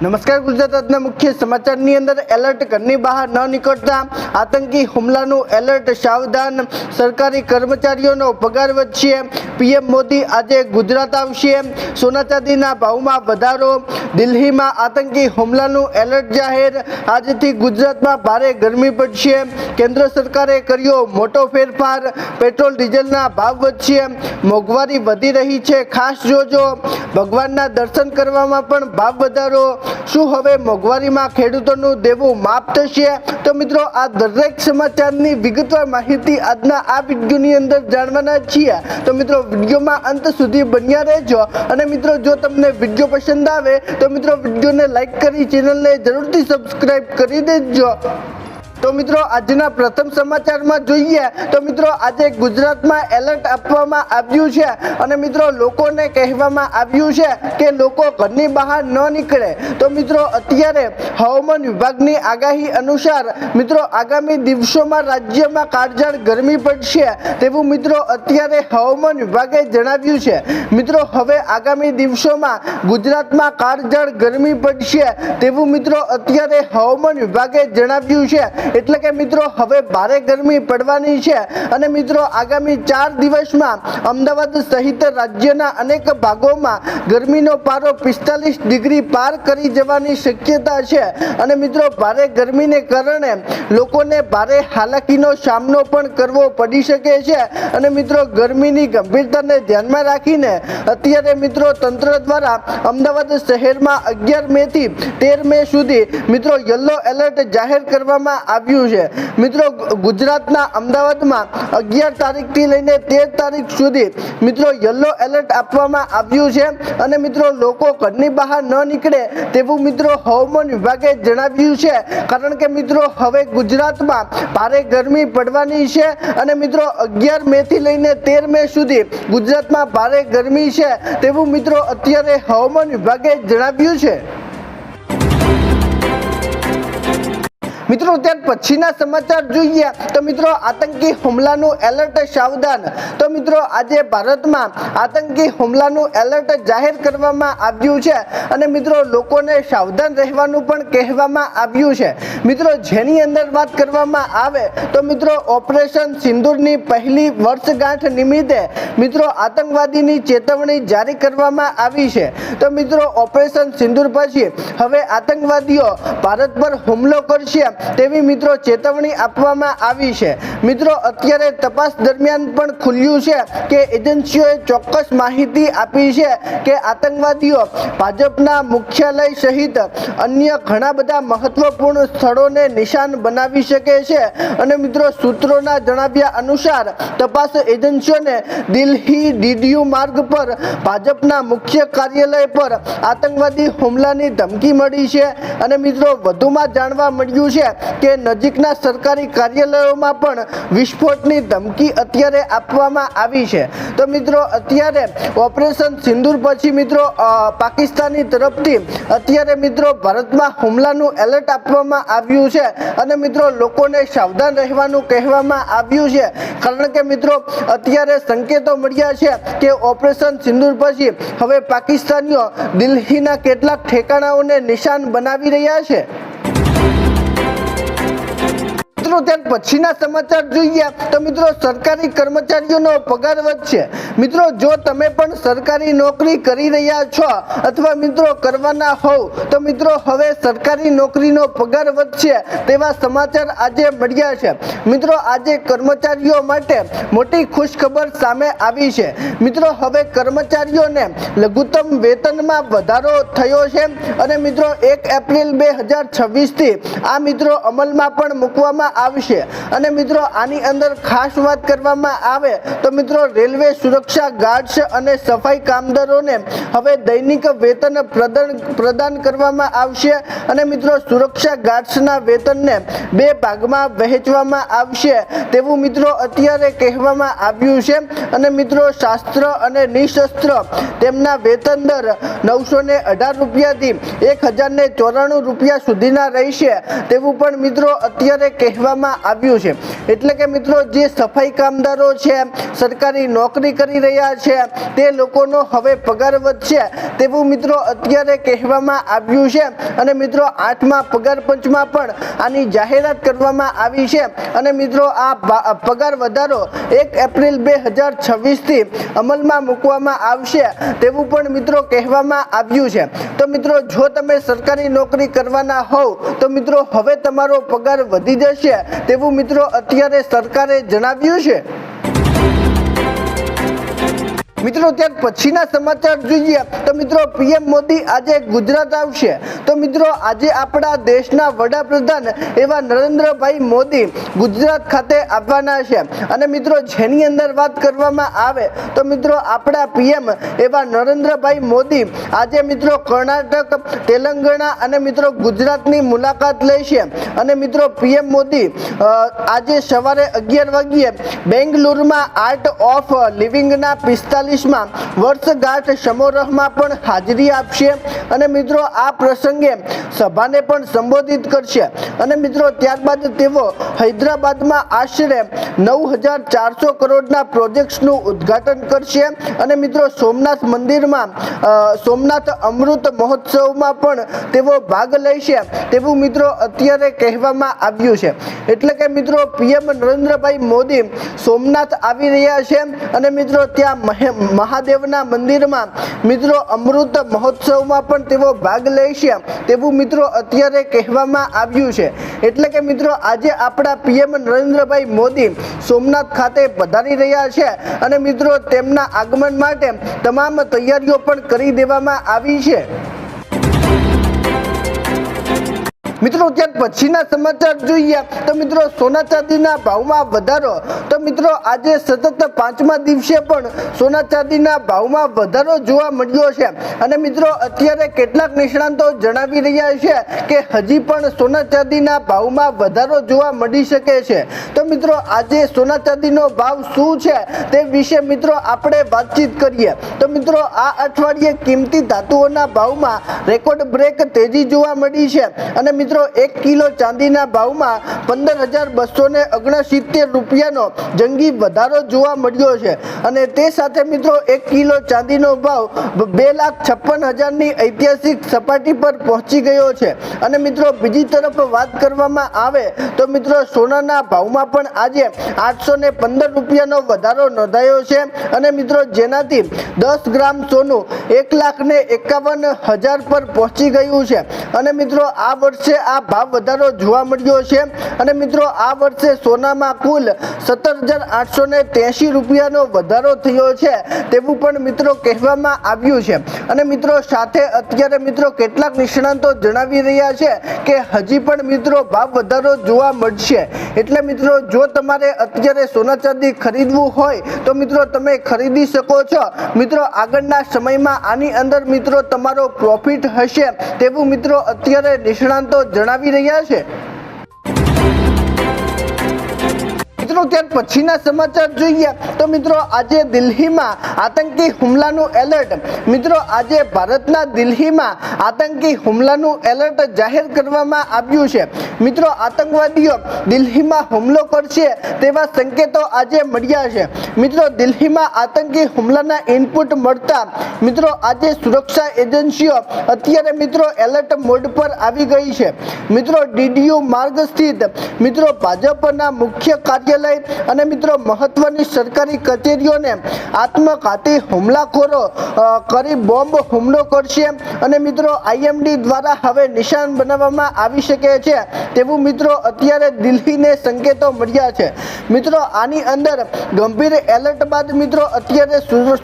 નમસ્કાર ગુજરાત આજના મુખ્ય સમાચારની અંદર એલર્ટ ઘરની બહાર ન નીકળતા આતંકી હુમલાનું એલર્ટ સાવધાન સરકારી કર્મચારીઓનો પગાર વધશે પીએમ મોદી આજે ગુજરાત આવશે સોના ચાંદીના ભાવમાં વધારો દિલ્હીમાં આતંકી હુમલાનું એલર્ટ જાહેર આજથી ગુજરાતમાં ભારે ગરમી પડશે કેન્દ્ર સરકારે કર્યો મોટો ફેરફાર પેટ્રોલ ડીઝલના ભાવ વધશે મોંઘવારી વધી રહી છે ખાસ જોજો ભગવાનના દર્શન કરવામાં પણ ભાવ વધારો શું હવે મોંઘવારીમાં ખેડૂતોનું દેવું માફ થશે તો મિત્રો આ દરેક સમાચારની વિગતવાર માહિતી આજના આ વિડીયોની અંદર જાણવાના છીએ તો મિત્રો વિડીયોમાં અંત સુધી બન્યા રહેજો અને મિત્રો જો તમને વિડીયો પસંદ આવે તો મિત્રો વિડીયોને લાઈક કરી ચેનલને જરૂરથી સબસ્ક્રાઇબ કરી દેજો। તો મિત્રો આજના પ્રથમ સમાચારમાં જોઈએ તો મિત્રો આજે ગુજરાતમાં એલર્ટ આપવામાં આવ્યું છે અને મિત્રો લોકોને કહેવામાં આવ્યું છે કે લોકો ઘરની બહાર ન નીકળે તો મિત્રો અત્યારે હવામાન વિભાગની આગાહી અનુસાર મિત્રો આગામી દિવસોમાં રાજ્યમાં કાળઝાળ ગરમી પડશે તેવું મિત્રો અત્યારે હવામાન વિભાગે જણાવ્યું છે મિત્રો હવે આગામી દિવસોમાં ગુજરાતમાં કાળઝાળ ગરમી પડશે તેવું મિત્રો અત્યારે હવામાન વિભાગે જણાવ્યું છે એટલે કે મિત્રો હવે ભારે ગરમી પડવાની છે અને મિત્રો આગામી 4 દિવસમાં અમદાવાદ સહિત રાજ્યના અનેક ભાગોમાં ગરમીનો પારો 45 ડિગ્રી પાર કરી જવાની શક્યતા છે અને મિત્રો ભારે ગરમીને કારણે લોકોને ભારે હાલાકીનો સામનો પણ કરવો પડી શકે છે અને મિત્રો ગરમીની ગંભીરતાને ધ્યાનમાં રાખીને અત્યારે મિત્રો તંત્ર દ્વારા અમદાવાદ શહેરમાં 11 મે થી 13 મે સુધી મિત્રો યલો એલર્ટ જાહેર કરવામાં આવ્યું છે મિત્રો ગુજરાતના અમદાવાદમાં 11 તારીખથી લઈને 13 તારીખ સુધી મિત્રો યલો એલર્ટ આપવામાં આવ્યું છે અને મિત્રો લોકો ઘરની બહાર ન નીકળે તેવું મિત્રો હવામાન વિભાગે જણાવ્યું છે કારણ કે મિત્રો હવે ગુજરાતમાં ભારે ગરમી પડવાની છે અને મિત્રો 11 મે થી લઈને 13 મે સુધી ગુજરાતમાં ભારે ગરમી છે તેવું મિત્રો અત્યારે હવામાન વિભાગે જણાવ્યું છે। મિત્રો ત્યાર પછીના સમાચાર જોઈએ તો મિત્રો આતંકી હુમલાનું એલર્ટ સાવધાન તો મિત્રો આજે ભારતમાં આતંકી હુમલાનું એલર્ટ જાહેર કરવામાં આવ્યું છે અને મિત્રો લોકોને સાવધાન રહેવાનું પણ કહેવામાં આવ્યું છે મિત્રો જેની અંદર વાત કરવામાં આવે તો મિત્રો ઓપરેશન સિંદૂરની પહેલી વર્ષગાંઠ નિમિત્તે મિત્રો આતંકવાદીની ચેતવણી જારી કરવામાં આવી છે તો મિત્રો ઓપરેશન સિંદૂર પછી હવે આતંકવાદીઓ ભારત પર હુમલો કરશે તેવી મિત્રો ચેતવણી આપવામાં આવી છે મિત્રો અત્યારે તપાસ દરમિયાન પણ ખુલ્યું છે કે એજન્સીઓએ ચોક્કસ માહિતી આપી છે કે આતંકવાદીઓ ભાજપના મુખ્યાલય સહિત અન્ય ઘણા બધા મહત્વપૂર્ણ સ્થળોને નિશાન બનાવી શકે છે અને મિત્રો સૂત્રોના જણાવ્યા અનુસાર તપાસ એજન્સીઓને દિલ્હી ડીડીયુ માર્ગ પર ભાજપના મુખ્ય કાર્યાલય પર આતંકવાદી હુમલાની ધમકી મળી છે અને મિત્રો વધુમાં જાણવા મળ્યું છે કે નજીકના સરકારી કાર્યાલયોમાં પણ વિસ્ફોટની ધમકી અત્યારે આપવામાં આવી છે તો મિત્રો અત્યારે ઓપરેશન સિંદૂર પછી મિત્રો પાકિસ્તાની તરફથી અત્યારે મિત્રો ભારતમાં હુમલાનું એલર્ટ આપવામાં આવ્યું છે અને મિત્રો લોકોને સાવધાન રહેવાનું કહેવામાં આવ્યું છે કારણ કે મિત્રો અત્યારે સંકેતો મળ્યા છે કે ઓપરેશન સિંદૂર પછી હવે પાકિસ્તાનીઓ દિલ્હીના કેટલાક ઠેકાણાઓને નિશાન બનાવી રહ્યા છે। ત્યાર પછીના સમાચાર જોઈએ તો મિત્રો સરકારી કર્મચારીઓનો પગાર વધશે મિત્રો જો તમે પણ સરકારી નોકરી કરી રહ્યા છો અથવા મિત્રો કરવાના હોવ તો મિત્રો હવે સરકારી નોકરીનો પગાર વધશે તેવા સમાચાર આજે મળ્યા છે મિત્રો આજે કર્મચારીઓ માટે મોટી ખુશખબર સામે આવી છે મિત્રો હવે કર્મચારીઓને લઘુત્તમ વેતનમાં વધારો થયો છે અને મિત્રો 1 એપ્રિલ 2026 થી આ મિત્રો અમલમાં પણ મૂકવામાં આવશે અને મિત્રો આની અંદર ખાસ વાત કરવામાં આવે તો મિત્રો રેલવે સુરક્ષા ગાર્ડ્સ અને સફાઈ કામદારોને હવે દૈનિક વેતન પ્રદાન કરવામાં આવશે અને મિત્રો સુરક્ષા ગાર્ડ્સના વેતનને 2 ભાગમાં વહેંચવામાં આવશે તેવું મિત્રો અત્યારે કહેવામાં આવ્યું છે અને મિત્રો શાસ્ત્ર અને નિશસ્ત્ર તેમના વેતન દર 918 રૂપિયાથી 1094 રૂપિયા સુધીના રહેશે તેવું પણ મિત્રો અત્યારે કહેવામાં કહેવામાં આવ્યું છે। એટલે કે મિત્રો જે સફાઈ કામદારો છે, સરકારી નોકરી કરી રહ્યા છે, તે લોકોનો હવે પગાર વધશે તેવું મિત્રો અત્યારે કહેવામાં આવ્યું છે। અને મિત્રો 8મા પગાર પંચમાં પણ આની જાહેરાત કરવામાં આવી છે અને મિત્રો આ પગાર વધારો 1 એપ્રિલ 2026 થી અમલમાં મૂકવામાં આવશે તેવું પણ મિત્રો કહેવામાં આવ્યું છે। તો મિત્રો જો તમે સરકારી નોકરી કરવાના હોવ તો મિત્રો હવે તમારો પગાર વધી જશે તેવું મિત્રો અત્યારે સરકારે જણાવ્યું છે। મિત્રો ત્યાર પછીના સમાચાર જોઈએ તો મિત્રો પીએમ મોદી આજે ગુજરાત આવશે। તો મિત્રો આજે આપણા દેશના વડાપ્રધાન એવા નરેન્દ્રભાઈ મોદી ગુજરાત ખાતે આવવાના છે અને મિત્રો જેની અંદર વાત કરવામાં આવે તો મિત્રો આપણા પીએમ એવા નરેન્દ્રભાઈ મોદી આજે મિત્રો કર્ણાટક, તેલંગાણા અને મિત્રો ગુજરાતની મુલાકાત લેશે અને મિત્રો પીએમ મોદી આજે સવારે 11 વાગ્યે બેંગલુરુમાં આર્ટ ઓફ લિવિંગના 45મા વર્ષગાંઠ સમારોહમાં પણ હાજરી આપશે અને મિત્રો આ પ્રસંગે સભાને પણ સંબોધિત કરશે અને મિત્રો ત્યારબાદ તેઓ હૈદરાબાદમાં આશરે 9400 કરોડના પ્રોજેક્ટ્સનું ઉદ્ઘાટન કરશે અને મિત્રો સોમનાથ મંદિરમાં સોમનાથ અમૃત મહોત્સવમાં પણ તેઓ ભાગ લેશે તેવું મિત્રો અત્યારે કહેવામાં આવ્યું છે। એટલે કે મિત્રો પીએમ નરેન્દ્રભાઈ મોદી સોમનાથ આવી રહ્યા છે અને મિત્રો ત્યાં મહાદેવના મંદિરમાં મિત્રો અમૃત મહોત્સવમાં પણ તેઓ ભાગ લેશે તેવું મિત્રો અત્યારે કહેવામાં આવ્યું છે। એટલે કે મિત્રો આજે આપણા પીએમ નરેન્દ્રભાઈ મોદી સોમનાથ ખાતે પધારી રહ્યા છે અને મિત્રો તેમના આગમન માટે તમામ તૈયારીઓ પણ કરી દેવામાં આવી છે। મિત્રો ત્યાર પછીના સમાચાર જોઈએ તો મિત્રો સોના ચાંદીના ભાવમાં વધારો। તો મિત્રો આજે સતત 5મા દિવસે પણ સોના ચાંદીના ભાવમાં વધારો જોવા મળ્યો છે અને મિત્રો અત્યારે કેટલાક નિષ્ણાતો જણાવી રહ્યા છે કે હજી પણ સોના ચાંદીના ભાવમાં વધારો જોવા મળી શકે છે। તો મિત્રો આજે સોના ચાંદીનો ભાવ શું છે તે વિશે મિત્રો આપણે વાતચીત કરીએ। તો મિત્રો આ અઠવાડિયે કિંમતી ધાતુઓના ભાવમાં રેકોર્ડ બ્રેક તેજી જોવા મળી છે અને મિત્રો 1 કિલો ચાંદીના ભાવમાં 15,269 રૂપિયાનો જંગી વધારો જોવા મળ્યો છે અને તે સાથે મિત્રો 1 કિલો ચાંદીનો ભાવ 2,56,000ની ઐતિહાસિક સપાટી પર પહોંચી ગયો છે અને મિત્રો બીજી તરફ વાત કરવામાં આવે તો મિત્રો સોનાના ભાવમાં પણ આજે 815 રૂપિયાનો વધારો નોંધાયો છે અને મિત્રો જેનાથી 10 ગ્રામ સોનું 1,51,000 પર પહોંચી ગયું છે અને મિત્રો આ વર્ષે આ ભાવ વધારો જોવા મળ્યો છે અને મિત્રો આ વર્ષે સોનામાં કુલ 17,883 રૂપિયાનો વધારો થયો છે તેવું પણ મિત્રો કહેવામાં આવ્યું છે અને મિત્રો સાથે અત્યારે મિત્રો કેટલાક નિષ્ણાતો જણાવી રહ્યા છે કે હજી પણ મિત્રો ભાવ વધારો જોવા મળશે। એટલે મિત્રો જો તમારે અત્યારે સોના ચાંદી ખરીદવું હોય તો મિત્રો તમે ખરીદી શકો છો। મિત્રો આગળના સમયમાં આની અંદર મિત્રો તમારો પ્રોફિટ હશે તેવું મિત્રો અત્યારે નિષ્ણાતો જણાવી રહ્યા છે। મિત્રો ત્યાર પછીના સમાચાર જોઈએ તો મિત્રો આજે દિલ્હીમાં આતંકી હુમલાનું એલર્ટ। મિત્રો આજે ભારતના દિલ્હીમાં આતંકી હુમલાનું એલર્ટ જાહેર કરવામાં આવ્યું છે। મિત્રો આતંકવાદીઓ દિલ્હીમાં હુમલો કરશે તેવા સંકેતો આજે મળ્યા છે। મિત્રો દિલ્હીમાં આતંકી હુમલાના ઇનપુટ મળતા મિત્રો આજે સુરક્ષા એજન્સીઓ અત્યારે મિત્રો એલર્ટ મોડ પર આવી ગઈ છે। મિત્રો ડીડીયુ માર્ગ સ્થિત મિત્રો ભાજપના મુખ્ય કાર્યાલય અને મિત્રો મહત્વની સરકારી કચેરીઓને આત્મઘાતી હુમલાખોરો કરી બોમ્બ હુમલો કરશે અને મિત્રો આઈએમડી દ્વારા હવે નિશાન બનાવવામાં આવી શકે છે તેવું મિત્રો અત્યારે દિલ્હીને સંકેતો મળ્યા છે। મિત્રો આની અંદર ગંભીર એલર્ટ બાદ મિત્રો અત્યારે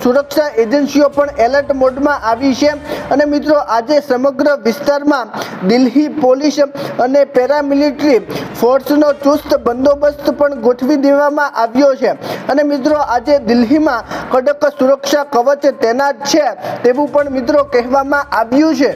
સુરક્ષા એજન્સીઓ પણ એલર્ટ મોડમાં આવી છે અને મિત્રો આજે સમગ્ર વિસ્તારમાં દિલ્હી પોલીસ અને પેરામિલિટરી ફોર્સનો ચુસ્ત બંદોબસ્ત પણ ગોઠવી દેવામાં આવ્યો છે અને મિત્રો આજે દિલ્હીમાં કડક સુરક્ષા કવચ તૈનાત છે તેવું પણ મિત્રો કહેવામાં આવ્યું છે।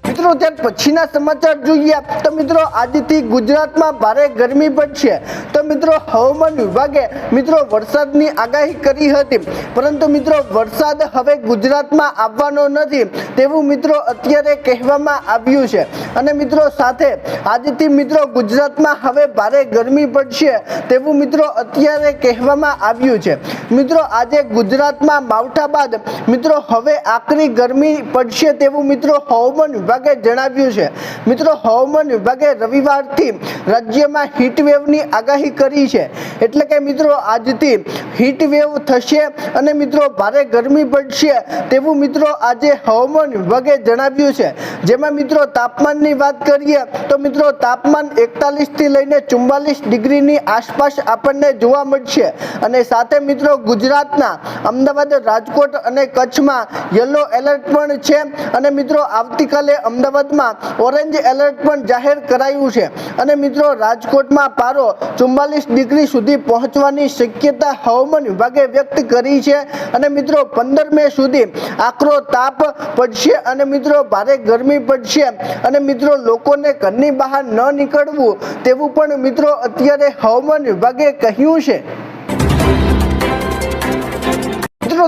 મિત્રો ત્યાર પછીના સમાચાર જોઈએ તો મિત્રો આજથી ગુજરાતમાં ભારે ગરમી પડશે। તો મિત્રો હવામાન વિભાગે મિત્રો વરસાદની આગાહી કરી હતી, પરંતુ મિત્રો વરસાદ હવે ગુજરાતમાં આવવાનો નથી તેવું મિત્રો અત્યારે કહેવામાં આવ્યું છે। અને મિત્રો સાથે આજથી મિત્રો ગુજરાતમાં હવે ભારે ગરમી પડશે તેવું મિત્રો અત્યારે કહેવામાં આવ્યું છે। મિત્રો આજે ગુજરાતમાં માવઠા બાદ મિત્રો હવે આકરી ગરમી પડશે તેવું મિત્રો હવામાન વિભાગે જણાવ્યું છે। મિત્રો હવામાન વિભાગે રવિવારથી રાજ્યમાં હીટવેવની આગાહી કરી છે, એટલે કે મિત્રો આજથી હીટવેવ થશે અને મિત્રો ભારે ગરમી પડશે તેવું મિત્રો આજે હવામાન વિભાગે જણાવ્યું છે। જેમાં મિત્રો તાપમાનની વાત કરીએ તો મિત્રો તાપમાન 41 થી લઈને 44 ડિગ્રીની આસપાસ આપણને જોવા મળશે। અને સાથે મિત્રો ગુજરાતના અમદાવાદ, રાજકોટ અને કચ્છમાં યલો એલર્ટ પણ છે અને મિત્રો આવતીકાલે અમદાવાદમાં ઓરેન્જ એલર્ટ પણ જાહેર કરાયું છે। અને મિત્રો રાજકોટમાં પારો 44 ડિગ્રી સુધી પહોંચવાની શક્યતા હવામાન વિભાગે વ્યક્ત કરી છે। અને મિત્રો 15 મે સુધી આકરો તાપ પડશે અને મિત્રો ભારે ગરમી પડશે અને મિત્રો લોકોને ઘરની બહાર ન નીકળવું તેવું પણ મિત્રો અત્યારે હવામાન વિભાગે કહ્યું છે।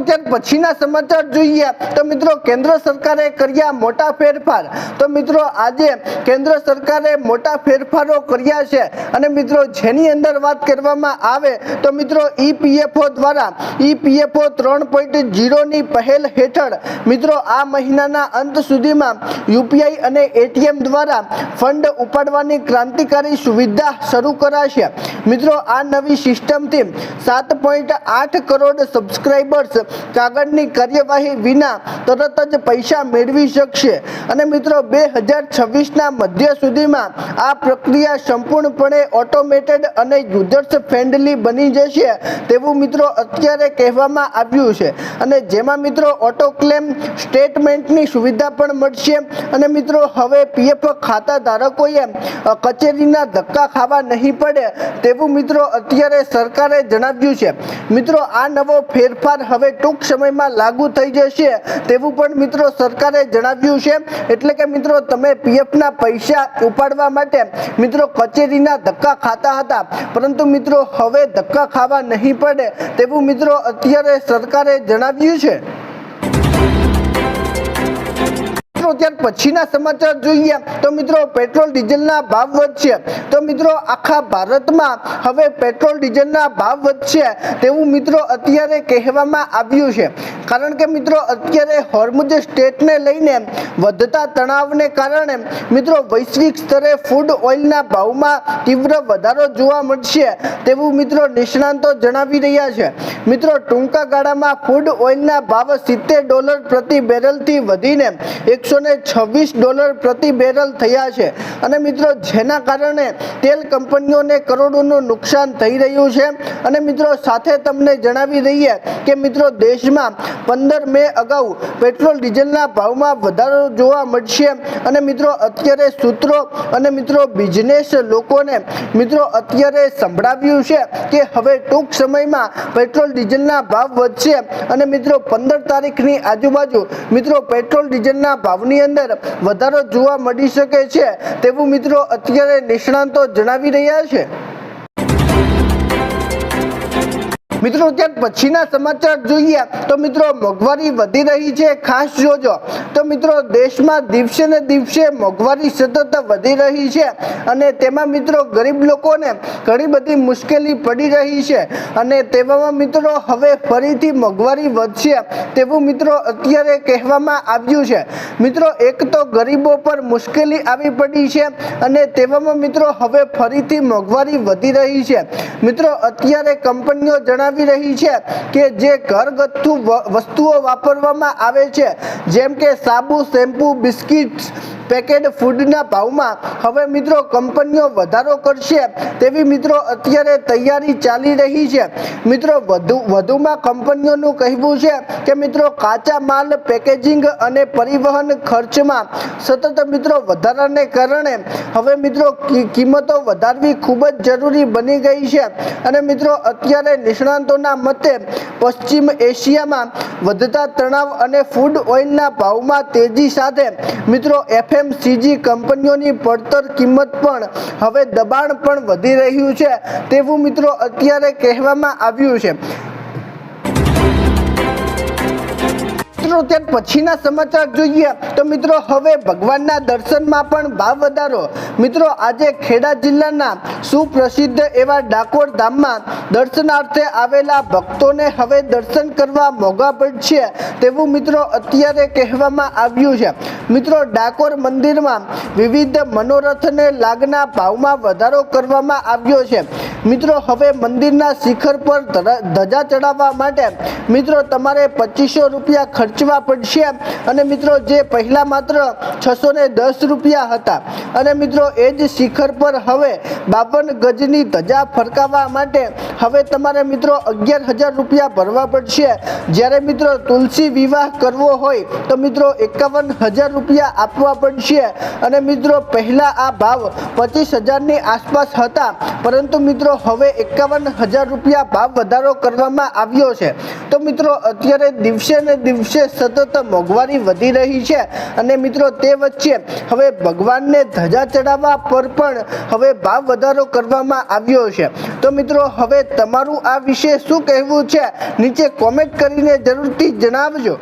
ત્યાર પછીના સમાચાર જોઈએ તો મિત્રો કેન્દ્ર સરકારે કર્યા મોટા ફેરફાર। તો મિત્રો આજે કેન્દ્ર સરકારે મોટા ફેરફારો કર્યા છે અને મિત્રો જેની અંદર વાત કરવામાં આવે તો મિત્રો ઈપીએફઓ દ્વારા ઈપીએફઓ 3.0 ની પહેલ હેઠળ મિત્રો આ મહિનાના અંત સુધીમાં યુપીઆઈ અને એટીએમ દ્વારા ફંડ ઉપાડવાની ક્રાંતિકારી સુવિધા શરૂ કરાશે। મિત્રો આ નવી સિસ્ટમથી 7.8 કરોડ સબસ્ક્રાઇબર્સ કાગળની કાર્યવાહી વિના તરત જ પૈસા મેળવી શકશે। અને મિત્રો 2026ના મધ્ય સુધીમાં આ પ્રક્રિયા સંપૂર્ણપણે ઓટોમેટેડ અને યુઝર્સ ફ્રેન્ડલી બની જશે તેવું મિત્રો અત્યારે કહેવામાં આવ્યું છે। અને જેમાં મિત્રો ઓટો ક્લેમ સ્ટેટમેન્ટની સુવિધા પણ મળશે અને મિત્રો હવે પીએફ ખાતા ધારકોએ કચેરીના ધક્કા ખાવા નહીં પડે તેવું મિત્રો અત્યારે સરકારે જણાવ્યું છે। મિત્રો આ નવો ફેરફાર હવે ટૂંક સમયમાં લાગુ થઈ જશે તેવું પણ મિત્રો સરકારે જણાવ્યું છે। એટલે કે મિત્રો તમે પીએફના પૈસા ઉપાડવા માટે મિત્રો કચેરીના ધક્કા ખાતા હતા, પરંતુ મિત્રો હવે ધક્કા ખાવા નહીં પડે તેવું મિત્રો અત્યારે સરકારે જણાવ્યું છે। ત્યાર પછીના સમાચાર જોઈએ તો મિત્રો પેટ્રોલ ડીઝલના ભાવ વધશે। તો મિત્રો આખા ભારતમાં હવે પેટ્રોલ ડીઝલના ભાવ વધશે તેવું મિત્રો અત્યારે કહેવામાં આવ્યું છે, કારણ કે મિત્રો અત્યારે હોર્મુઝ સ્ટ્રેટને લઈને વધતા તણાવને કારણે મિત્રો વૈશ્વિક સ્તરે ફૂડ ઓઇલના ભાવમાં તીવ્ર વધારો જોવા મળશે તેવું મિત્રો નિષ્ણાંતો જણાવી રહ્યા છે। મિત્રો ટૂંકા ગાળામાં ફૂડ ઓઇલના ભાવ $70 પ્રતિ બેરલથી વધીને $126 પ્રતિ બેરલ થયા છે અને મિત્રો જેના કારણે તેલ કંપનીઓને કરોડોનું નુકસાન થઈ રહ્યું છે। અને મિત્રો સાથે તમને જણાવી દઈએ કે મિત્રો દેશમાં 15 મે અગાઉ પેટ્રોલ ડીઝલના ભાવમાં વધારો જોવા મળશે અને મિત્રો અત્યારે સૂત્રો અને મિત્રો બિઝનેસ લોકોને મિત્રો અત્યારે સંભળાવ્યું છે કે હવે ટૂંક સમયમાં પેટ્રોલ ડીઝલના ભાવ વધશે અને મિત્રો 15 તારીખની આજુબાજુ મિત્રો પેટ્રોલ ડીઝલના ભાવની અંદર વધારો જોવા મળી શકે છે તેવું મિત્રો અત્યારે નિષ્ણાંતો જણાવી રહ્યા છે। મિત્રો ત્યાર પછીના સમાચાર જોઈએ તો મિત્રો મોંઘવારી વધી રહી છે, ખાસ જોજો। તો મિત્રો દેશમાં દિવસે ને દિવસે મોંઘવારી સતત વધી રહી છે અને તેમાં મિત્રો ગરીબ લોકોને ઘણી બધી મુશ્કેલી પડી રહી છે અને તેવામાં મિત્રો હવે ફરીથી મોંઘવારી વધશે તેવું મિત્રો અત્યારે કહેવામાં આવ્યું છે। મિત્રો એક તો ગરીબો પર મુશ્કેલી આવી પડી છે અને તેવામાં મિત્રો હવે ફરીથી મોંઘવારી વધી રહી છે। મિત્રો અત્યારે કંપનીઓ જણાવી રહી છે કે જે ઘરગથ્થુ વસ્તુઓ વાપરવામાં આવે છે જેમ કે સાબુ, શેમ્પૂ, બિસ્કિટ્સ, પેકેટ ફૂડના ભાવમાં હવે મિત્રો કંપનીઓ વધારો કરશે તેવી મિત્રો અત્યારે તૈયારી ચાલી રહી છે। મિત્રો વધુમાં કંપનીઓનું કહેવું છે કે મિત્રો કાચા માલ, પેકેજિંગ અને પરિવહન ખર્ચમાં સતત મિત્રો વધારાને કારણે હવે મિત્રો કિંમતો વધારવી ખૂબ જ જરૂરી બની ગઈ છે અને મિત્રો અત્યારે નિષ્ણાંતોના મતે પશ્ચિમ એશિયામાં વધતા તણાવ અને ફૂડ ઓઇલના ભાવમાં તેજી સાથે મિત્રો એફએમસીજી કંપનીઓની પડતર કિંમત પણ હવે દબાણ પણ વધી રહ્યું છે તેવું મિત્રો અત્યારે કહેવામાં આવ્યું છે। ત્યાર પછીના સમાચાર જોઈએ તો મિત્રો હવે ભગવાનના દર્શનમાં પણ ભાવ વધારો। મિત્રો આજે ખેડા જિલ્લાના સુપ્રસિદ્ધ એવા ડાકોર ધામમાં દર્શનાર્થે આવેલા ભક્તોને હવે દર્શન કરવા મોંઘા પડશે તેવું મિત્રો અત્યારે કહેવામાં આવ્યું છે। મિત્રો ડાકોર મંદિરમાં વિવિધ મનોરથને લાગના ભાવમાં વધારો કરવામાં આવ્યો છે। મિત્રો હવે મંદિરના શિખર પર ધજા ચડાવવા માટે મિત્રો તમારે 2500 રૂપિયા ખર્ચવા પડશે અને મિત્રો જે પહેલા માત્ર 610 રૂપિયા હતા અને મિત્રો એ જ શિખર પર હવે 52 ગજની ધજા ફરકાવવા માટે હવે તમારે મિત્રો 11000 રૂપિયા ભરવા પડશે। જ્યારે મિત્રો તુલસી વિવાહ કરવો હોય તો મિત્રો 51000 રૂપિયા આપવા પડશે અને મિત્રો પહેલા આ ભાવ 25000 ની આસપાસ હતા પરંતુ મિત્રો હવે 51000 રૂપિયા ભાવ વધારો કરવામાં આવ્યો છે। તો મિત્રો અત્યારે દિવસે ને દિવસે સતત મોંઘવારી વધી રહી છે અને મિત્રો તે વચ્ચે હવે ભગવાનને ધજા ચડાવવા પર પણ હવે ભાવ વધારો કરવામાં આવ્યો છે। તો મિત્રો હવે તમારું આ વિશે શું કહેવું છે નીચે કોમેન્ટ કરીને જરૂરથી જણાવજો।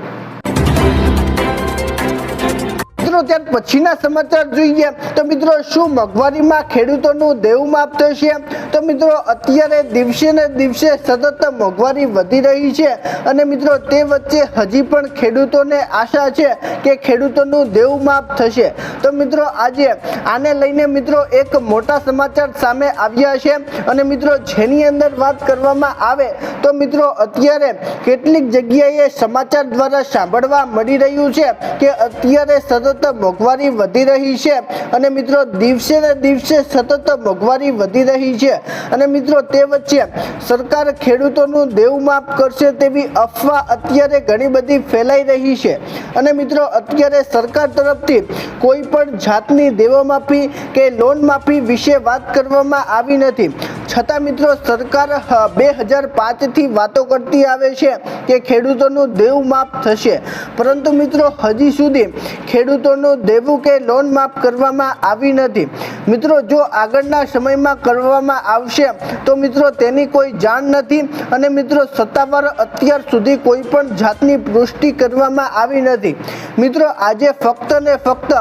મિત્રો ત્યાર પછીના સમાચાર જોઈએ તો મિત્રો શું મોંઘવારીમાં ખેડૂતોનું દેવું માફ થશે? તો મિત્રો અત્યારે દિવસે ને દિવસે સતત મોંઘવારી વધી રહી છે અને મિત્રો તે વચ્ચે હજી પણ ખેડૂતોને આશા છે કે ખેડૂતોનું દેવું માફ થશે। તો મિત્રો આજે આને લઈને મિત્રો એક મોટા સમાચાર સામે આવ્યા છે અને મિત્રો જેની અંદર વાત કરવામાં આવે તો મિત્રો અત્યારે કેટલીક જગ્યાએ સમાચાર દ્વારા સાંભળવા મળી રહ્યું છે કે અત્યારે સતત મોંઘવારી વધી રહી છે અને મિત્રો દિવસે ને દિવસે સતત મોંઘવારી વધી રહી છે અને મિત્રો તે વચ્ચે સરકાર ખેડૂતોનું દેવું માફ કરશે તેવી અફવા અત્યારે ઘણી બધી ફેલાઈ રહી છે અને મિત્રો અત્યારે સરકાર તરફથી કોઈ પણ જાતની દેવામાફી કે લોન માફી વિશે વાત કરવામાં આવી નથી। છતાં મિત્રો સરકાર 2005 થી વાતો કરતી આવે છે કે ખેડૂતોનું દેવું માફ થશે પરંતુ મિત્રો હજી સુધી ખેડૂતોનું દેવું કે લોન માફ કરવામાં આવી નથી। મિત્રો જો આગળના સમયમાં કરવામાં આવશે તો મિત્રો તેની કોઈ જાણ નથી અને મિત્રો સત્તાવાર અત્યાર સુધી કોઈ પણ જાતની પુષ્ટિ કરવામાં આવી નથી। મિત્રો આજે ફક્ત ને ફક્ત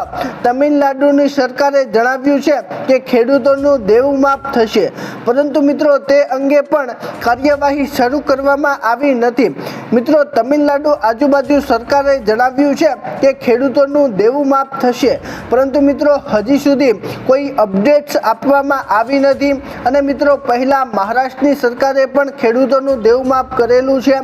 તમિલનાડુની સરકારે જણાવ્યું છે કે ખેડૂતોનું દેવું માફ થશે પરંતુ મિત્રો તે અંગે પણ કાર્યવાહી શરૂ કરવામાં આવી નથી। મિત્રો તમિલનાડુ આજુબાજુ સરકારે જણાવ્યું છે કે ખેડૂતોનું દેવું માફ થશે પરંતુ મિત્રો હજી સુધી કોઈ અપડેટ્સ આપવામાં આવી નથી અને મિત્રો પહેલા મહારાષ્ટ્રની સરકારે પણ ખેડૂતોનું દેવું માફ કરેલું છે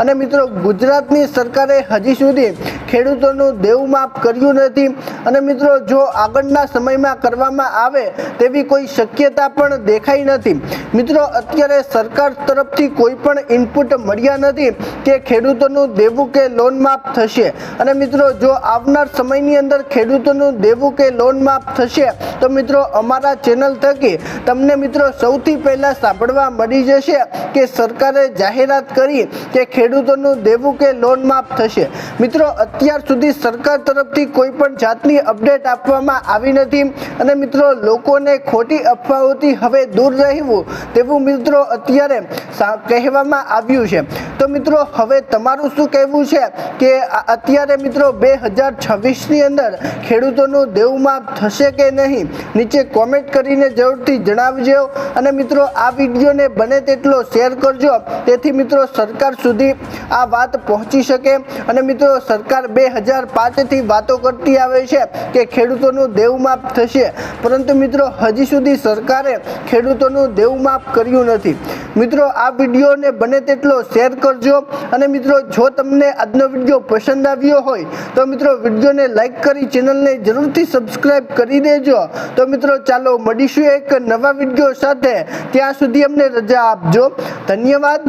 અને મિત્રો ગુજરાતની સરકારે હજી સુધી ખેડૂતોનું દેવું માફ કર્યું નથી અને મિત્રો જો આગળના સમયમાં કરવામાં આવે તેવી કોઈ શક્યતા પણ દેખાઈ નથી। મિત્રો અત્યારે સરકાર તરફથી કોઈ પણ ઇનપુટ મળ્યા નથી કે ખેડૂતોનું દેવું કે લોન માફ થશે અને મિત્રો જો આવનાર સમયની અંદર ખેડૂતોનું દેવું કે લોન માફ થશે તો મિત્રો અમારા ચેનલ થકી તમને મિત્રો સૌથી પહેલા સાંભળવા મળી જશે કે સરકારે જાહેરાત કરી કે ખેડૂતોનું દેવું કે લોન માફ થશે। મિત્રો અત્યાર સુધી સરકાર તરફથી કોઈ પણ જાતની અપડેટ આપવામાં આવી નથી અને મિત્રો લોકોને ખોટી અફવાઓથી હવે દૂર રહેવું તેવું મિત્રો અત્યારે કહેવામાં આવ્યું છે। તો મિત્રો હવે તમારું શું કહેવું છે કે અત્યારે મિત્રો 2026ની અંદર ખેડૂતોનું દેવું માફ થશે કે નહીં નીચે કોમેન્ટ કરીને જરૂરથી જણાવજો અને મિત્રો આ વિડીયોને બને તેટલો શેર કરજો તેથી મિત્રો સરકાર સુધી આ વાત પહોંચી શકે અને મિત્રો સરકાર 2005 થી વાતો કરતી આવે છે કે ખેડૂતોનું દેવું માફ થશે પરંતુ મિત્રો હજી સુધી સરકારે ખેડૂતોનું દેવું માફ કર્યું નથી। મિત્રો આ વિડીયોને બને તેટલો શેર કરજો અને મિત્રો જો તમને આજનો વિડીયો પસંદ આવ્યો હોય તો મિત્રો વિડીયોને લાઈક કરી ચેનલને જરૂરથી સબસ્ક્રાઇબ કરી દેજો। તો મિત્રો ચાલો મળીશું એક નવા વિડીયો સાથે, ત્યાં સુધી અમને રજા આપજો। ધન્યવાદ।